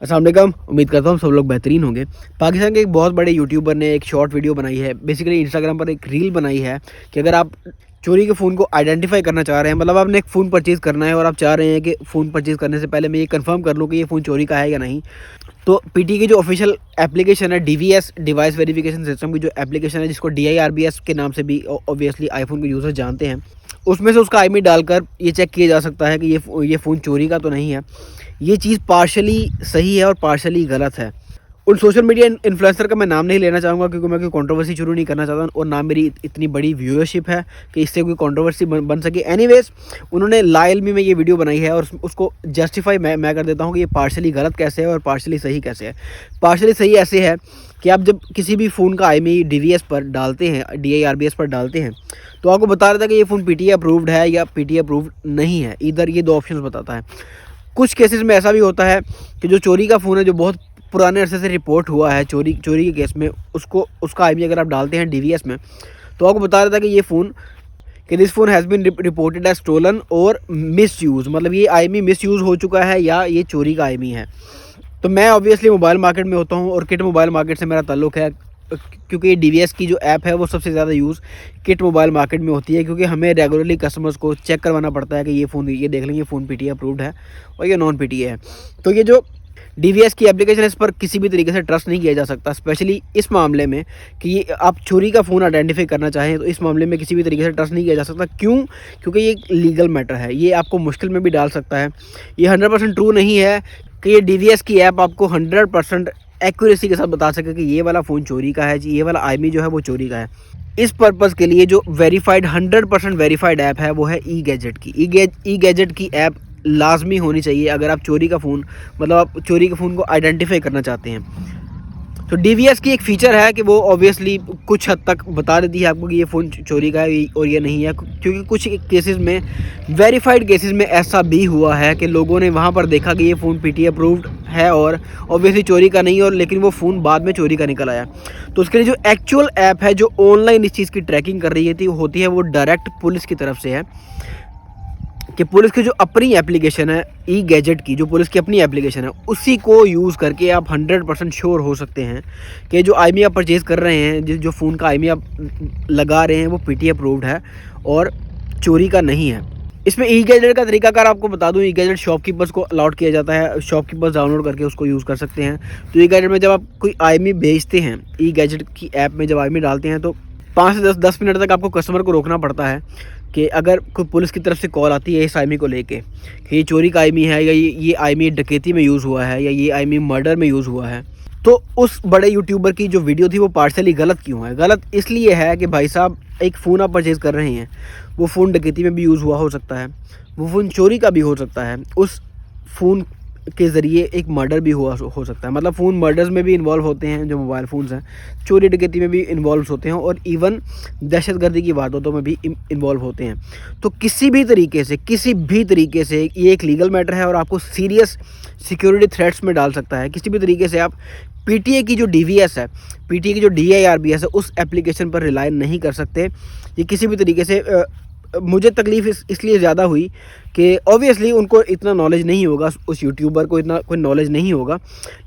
अस्सलाम वालेकुम। उम्मीद करता हूँ सब लोग बेहतरीन होंगे। पाकिस्तान के एक बहुत बड़े यूट्यूबर ने एक शॉर्ट वीडियो बनाई है, बेसिकली इंस्टाग्राम पर एक रील बनाई है कि अगर आप चोरी के फ़ोन को आइडेंटिफाई करना चाह रहे हैं, मतलब आपने एक फ़ोन परचेज़ करना है और आप चाह रहे हैं कि फ़ोन परचेज़ करने से पहले मैं ये कंफर्म कर लूँ कि ये फ़ोन चोरी का है या नहीं। तो पीटी की जो ऑफिशियल एप्लीकेशन है, डीवीएस डिवाइस वेरिफिकेशन सिस्टम की जो एप्लीकेशन है, जिसको डीआईआरबीएस के नाम से भी ऑब्वियसली आईफोन के यूज़र जानते हैं, उसमें से उसका आईएमई डालकर ये चेक किया जा सकता है कि ये फ़ोन चोरी का तो नहीं है। ये चीज़ पार्शली सही है और पार्शली गलत है। उन सोशल मीडिया इन्फ्लुएंसर का मैं नाम नहीं लेना चाहूँगा, क्योंकि मैं कोई कंट्रोवर्सी शुरू नहीं करना चाहता और ना मेरी इतनी बड़ी व्यूअरशिप है कि इससे कोई कंट्रोवर्सी बन सके। एनीवेज़, उन्होंने लाइलमी में ये वीडियो बनाई है और उसको जस्टिफाई मैं कर देता हूँ कि ये पार्शली गलत कैसे है और पार्शली सही कैसे है। पार्शली सही ऐसे है कि आप जब किसी भी फ़ोन का आईएमई डीवीएस पर डालते हैं, डीआईआरबीएस पर डालते हैं, तो आपको बता रहा था कि ये फ़ोन पीटीए अप्रूव्ड है या पीटीए अप्रूव्ड नहीं है। इधर ये दो ऑप्शंस बताता है। कुछ केसेस में ऐसा भी होता है कि जो चोरी का फ़ोन है, जो बहुत पुराने अरसे से रिपोर्ट हुआ है चोरी के केस में, उसका आईएमई अगर आप डालते हैं डीवीएस में, तो आपको बता रहा था कि ये फ़ोन कि this phone has been reported as stolen और मिसयूज़, मतलब ये आईएमई मिसयूज़ हो चुका है या ये चोरी का आईएमई है। तो मैं ऑब्वियसली मोबाइल मार्केट में होता हूँ और किट मोबाइल मार्केट से मेरा ताल्लुक़ है, क्योंकि ये डीवीएस की जो ऐप है वो सबसे ज़्यादा यूज़ किट मोबाइल मार्केट में होती है, क्योंकि हमें रेगुलरली कस्टमर्स को चेक करवाना पड़ता है कि ये फ़ोन, ये देख लें ये फ़ोन पीटीए अप्रूव्ड है और ये नॉन पीटीए है। तो ये जो डीवीएस की एप्लीकेशन है, इस पर किसी भी तरीके से ट्रस्ट नहीं किया जा सकता, स्पेशली इस मामले में कि ये आप चोरी का फ़ोन आइडेंटिफाई करना चाहें, तो इस मामले में किसी भी तरीके से ट्रस्ट नहीं किया जा सकता। क्यों? क्योंकि ये एक लीगल मैटर है, ये आपको मुश्किल में भी डाल सकता है। ये 100% ट्रू नहीं है कि ये डीवीएस की ऐप आपको 100% एक्यूरेसी के साथ बता सके कि ये वाला फ़ोन चोरी का है जी, ये वाला आईएमई जो है वो चोरी का है। इस पर्पज़ के लिए जो वेरीफाइड 100% वेरीफाइड ऐप है वो है ई गैजेट की। ई गैजेट की ऐप लाजमी होनी चाहिए अगर आप चोरी का फ़ोन, मतलब आप चोरी के फ़ोन को आइडेंटिफाई करना चाहते हैं। तो डीवीएस की एक फ़ीचर है कि वो ऑब्वियसली कुछ हद तक बता देती है आपको कि ये फ़ोन चोरी का है और ये नहीं है, क्योंकि कुछ केसेस में, वेरीफाइड केसेस में ऐसा भी हुआ है कि लोगों ने वहाँ पर देखा कि ये फ़ोन पीटीए अप्रूव्ड है और ऑब्वियसली चोरी का नहीं, और लेकिन वो फ़ोन बाद में चोरी का निकल आया। तो उसके लिए जो एक्चुअल ऐप है जो ऑनलाइन इस चीज़ की ट्रैकिंग कर रही होती है वो डायरेक्ट पुलिस की तरफ से है, कि पुलिस की जो अपनी एप्लीकेशन है ई गैजेट की, जो पुलिस की अपनी एप्लीकेशन है, उसी को यूज़ करके आप 100% श्योर हो सकते हैं कि जो आईएमई आप परचेज़ कर रहे हैं, जो फ़ोन का आईएमई आप लगा रहे हैं वो पीटीए अप्रूव्ड है और चोरी का नहीं है। इसमें ई गैजेट का तरीकाकार आपको बता दूं, ई गैजेट शॉपकीपर्स को अलाउड किया जाता है, शॉपकीपर्स डाउनलोड करके उसको यूज़ कर सकते हैं। तो ई गैजेट में जब आप कोई आईएमई भेजते हैं, ई गैजेट की ऐप में जब आईएमई डालते हैं, तो 5 से 10 मिनट तक आपको कस्टमर को रोकना पड़ता है कि अगर कोई पुलिस की तरफ से कॉल आती है इस आईएमई को लेके कि ये चोरी का आईएमई है या ये आईएमई डकैती में यूज़ हुआ है या ये आईएमई मर्डर में यूज़ हुआ है, तो उस बड़े यूट्यूबर की जो वीडियो थी वो पार्शली गलत क्यों है? गलत इसलिए है कि भाई साहब, एक फ़ोन आप परचेज़ कर रहे हैं, वो फ़ोन डकैती में भी यूज़ हुआ हो सकता है, वो फ़ोन चोरी का भी हो सकता है, उस फ़ोन के ज़रिए एक मर्डर भी हुआ हो सकता है। मतलब फ़ोन मर्डर्स में भी इन्वॉल्व होते हैं जो मोबाइल फ़ोन्स हैं, चोरी डकैती में भी इन्वॉल्व होते हैं और इवन दहशतगर्दी की वारदातों में भी इन्वॉल्व होते हैं। तो किसी भी तरीके से ये एक लीगल मैटर है और आपको सीरियस सिक्योरिटी थ्रेट्स में डाल सकता है। किसी भी तरीके से आप पीटीए की जो डीवीएस है, पीटीए की जो डीआईआरबीएस है, उस एप्लीकेशन पर रिलाई नहीं कर सकते। ये किसी भी तरीके से मुझे तकलीफ़ इसलिए ज़्यादा हुई कि ऑब्वियसली उनको इतना नॉलेज नहीं होगा, उस यूट्यूबर को इतना कोई नॉलेज नहीं होगा,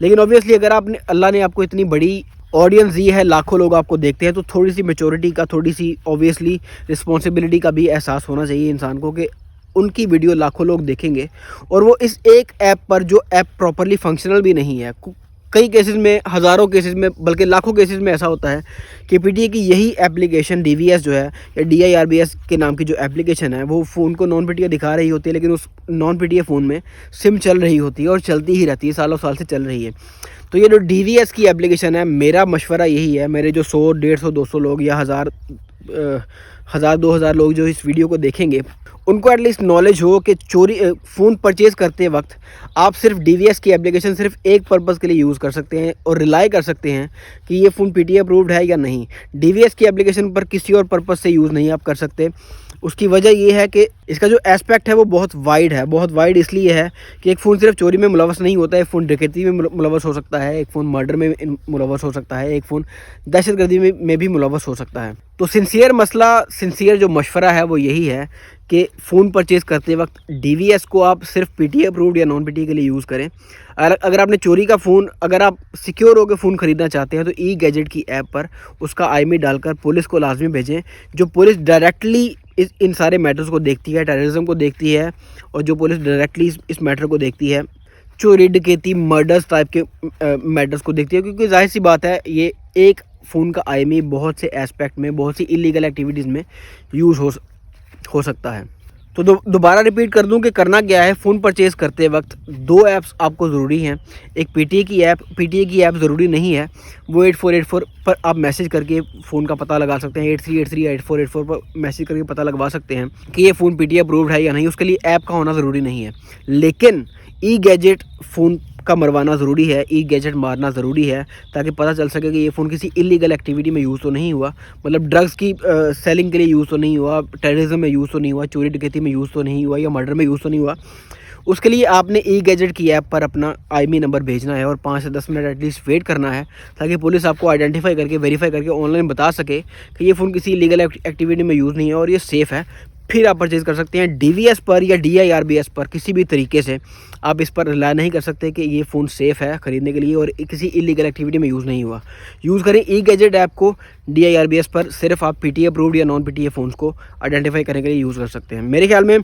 लेकिन ऑब्वियसली अगर अल्लाह ने आपको इतनी बड़ी ऑडियंस दी है, लाखों लोग आपको देखते हैं, तो थोड़ी सी मैच्योरिटी का, थोड़ी सी ऑब्वियसली रिस्पॉन्सिबिलिटी का भी एहसास होना चाहिए इंसान को कि उनकी वीडियो लाखों लोग देखेंगे और वो इस एक ऐप पर, जो ऐप प्रॉपरली फंक्शनल भी नहीं है। कई केसेस में, हज़ारों केसेस में, बल्कि लाखों केसेस में ऐसा होता है कि पीटीए की यही एप्लीकेशन डीवीएस जो है या डीआईआरबीएस के नाम की जो एप्लीकेशन है, वो फ़ोन को नॉन पीटीए दिखा रही होती है, लेकिन उस नॉन पीटीए फ़ोन में सिम चल रही होती है और चलती ही रहती है, सालों साल से चल रही है। तो ये जो डीवीएस की एप्लीकेशन है, मेरा मशवरा यही है, मेरे जो 100, 150, 200 लोग या 1000, 2000 लोग जो इस वीडियो को देखेंगे, उनको एटलीस्ट नॉलेज हो कि चोरी फ़ोन परचेज़ करते वक्त आप सिर्फ डीवीएस की एप्लीकेशन सिर्फ एक पर्पज़ के लिए यूज़ कर सकते हैं और रिलाई कर सकते हैं कि ये फ़ोन पीटीए अप्रूव्ड है या नहीं। डीवीएस की एप्लीकेशन पर किसी और पर्पज़ से यूज़ नहीं आप कर सकते। उसकी वजह ये है कि इसका जो एस्पेक्ट है वो बहुत वाइड है। बहुत वाइड इसलिए है कि एक फ़ोन सिर्फ चोरी में मुलव्वस नहीं होता है, एक फ़ोन डकैती में मुलव्वस हो सकता है, एक फ़ोन मर्डर में मुलव्वस हो सकता है, एक फ़ोन दहशतगर्दी में भी मुलव्वस हो सकता है। तो सिंसियर जो मशवरा है वो यही है कि फ़ोन परचेज़ करते वक्त डीवीएस को आप सिर्फ पीटीए अप्रूव्ड या नॉन पीटीए के लिए यूज़ करें। अगर आपने चोरी का फ़ोन, अगर आप सिक्योर होकर फ़ोन ख़रीदना चाहते हैं तो ई गैजेट की ऐप पर उसका आईएमई डालकर पुलिस को लाजमी भेजें। जो पुलिस डायरेक्टली इन सारे मैटर्स को देखती है, टेररिज्म को देखती है, और जो पुलिस डायरेक्टली इस मैटर को देखती है, चोरी डकैती मर्डर्स टाइप के मैटर्स को देखती है, क्योंकि जाहिर सी बात है ये एक फ़ोन का आईएमई बहुत से एस्पेक्ट में, बहुत सी इलीगल एक्टिविटीज़ में यूज़ हो सकता है। तो दोबारा रिपीट कर दूं कि करना क्या है। फ़ोन परचेज़ करते वक्त 2 ऐप्स आपको ज़रूरी हैं। एक पीटीए की ऐप ज़रूरी नहीं है, वो 8484 पर आप मैसेज करके फ़ोन का पता लगा सकते हैं। 8383 8484 पर मैसेज करके पता लगवा सकते हैं कि ये फ़ोन पीटीए अप्रूव्ड है या नहीं। उसके लिए ऐप का होना ज़रूरी नहीं है, लेकिन ई गैजेट फ़ोन का मरवाना ज़रूरी है, ई गैजेट मारना ज़रूरी है, ताकि पता चल सके कि ये फ़ोन किसी इलीगल एक्टिविटी में यूज़ तो नहीं हुआ, मतलब ड्रग्स की सेलिंग के लिए यूज़ तो नहीं हुआ, टेररिज्म में यूज़ तो नहीं हुआ, चोरी डकैती में यूज़ तो नहीं हुआ, या मर्डर में यूज़ तो नहीं हुआ। उसके लिए आपने ई गैजेट की ऐप पर अपना आईएमई नंबर भेजना है और 5 से 10 मिनट एटलीस्ट वेट करना है, ताकि पुलिस आपको आइडेंटिफाई करके, वेरीफाई करके ऑनलाइन बता सके कि ये फ़ोन किसी इलीगल एक्टिविटी में यूज़ नहीं है और ये सेफ़ है। फिर आप परचेज़ कर सकते हैं। डीवीएस पर या डीआईआरबीएस पर किसी भी तरीके से आप इस पर रिलाय नहीं कर सकते कि ये फ़ोन सेफ़ है ख़रीदने के लिए और किसी इलीगल एक्टिविटी में यूज़ नहीं हुआ। यूज़ करें ई गैजेट ऐप को। डीआईआरबीएस पर सिर्फ आप पीटीए अप्रूव्ड या नॉन पीटीए फ़ोन्स को आइडेंटिफाई करने के लिए यूज़ कर सकते हैं। मेरे ख्याल में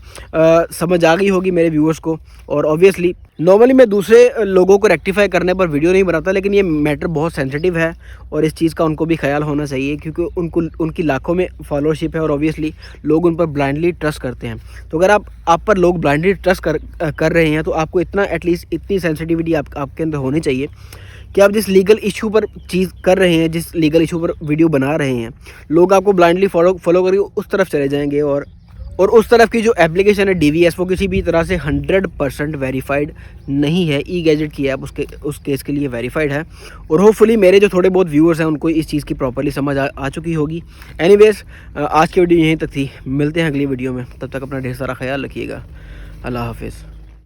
समझ आ गई होगी मेरे व्यूअर्स को। और ऑब्वियसली नॉर्मली मैं दूसरे लोगों को रेक्टिफाई करने पर वीडियो नहीं बनाता, लेकिन ये मैटर बहुत सेंसिटिव है और इस चीज़ का उनको भी ख्याल होना चाहिए, क्योंकि उनकी लाखों में फॉलोअरशिप है और ऑब्वियसली लोग उन पर ब्लाइंडली ट्रस्ट करते हैं। तो अगर आप पर लोग ब्लाइंडली ट्रस्ट कर रहे हैं तो आपको इतना एटलीस्ट इतनी सेंसिटिविटी आपके अंदर होनी चाहिए कि आप जिस लीगल इशू पर चीज़ कर रहे हैं, जिस लीगल इशू पर वीडियो बना रहे हैं, लोग आपको ब्लाइंडली फॉलो करके उस तरफ चले जाएंगे और उस तरफ की जो एप्लीकेशन है डीवीएस वो किसी भी तरह से 100% वेरीफाइड नहीं है। ई गैजेट की ऐप उस केस के लिए वेरीफाइड है और होपफुली मेरे जो थोड़े बहुत व्यूअर्स हैं उनको इस चीज़ की प्रॉपर्ली समझ आ चुकी होगी। एनीवेज, आज की वीडियो यहीं तक थी। मिलते हैं अगली वीडियो में, तब तक अपना ढेर सारा ख्याल रखिएगा। अल्लाह हाफिज़।